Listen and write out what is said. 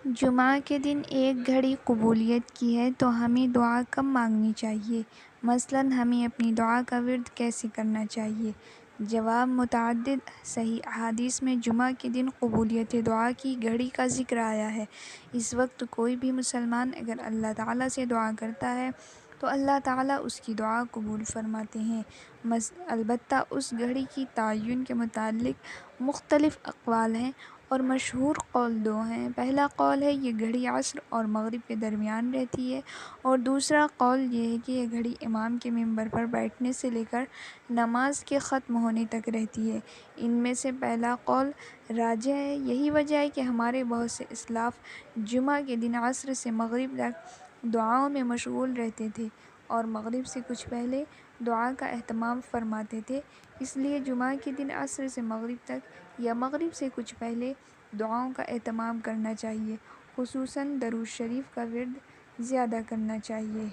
جمعہ کے دن ایک گھڑی قبولیت کی ہے تو ہمیں دعا کب مانگنی چاہیے؟ مثلاً ہمیں اپنی دعا کا ورد کیسے کرنا چاہیے؟ جواب: متعدد صحیح احادیث میں جمعہ کے دن قبولیت دعا کی گھڑی کا ذکر آیا ہے۔ اس وقت کوئی بھی مسلمان اگر اللہ تعالیٰ سے دعا کرتا ہے تو اللہ تعالیٰ اس کی دعا قبول فرماتے ہیں۔ البتہ اس گھڑی کی تعین کے متعلق مختلف اقوال ہیں اور مشہور قول دو ہیں۔ پہلا قول ہے یہ گھڑی عصر اور مغرب کے درمیان رہتی ہے، اور دوسرا قول یہ ہے کہ یہ گھڑی امام کے منبر پر بیٹھنے سے لے کر نماز کے ختم ہونے تک رہتی ہے۔ ان میں سے پہلا قول راجح ہے۔ یہی وجہ ہے کہ ہمارے بہت سے اسلاف جمعہ کے دن عصر سے مغرب تک دعاؤں میں مشغول رہتے تھے اور مغرب سے کچھ پہلے دعا کا اہتمام فرماتے تھے۔ اس لیے جمعہ کے دن عصر سے مغرب تک یا مغرب سے کچھ پہلے دعاؤں کا اہتمام کرنا چاہیے، خصوصاً درود شریف کا ورد زیادہ کرنا چاہیے۔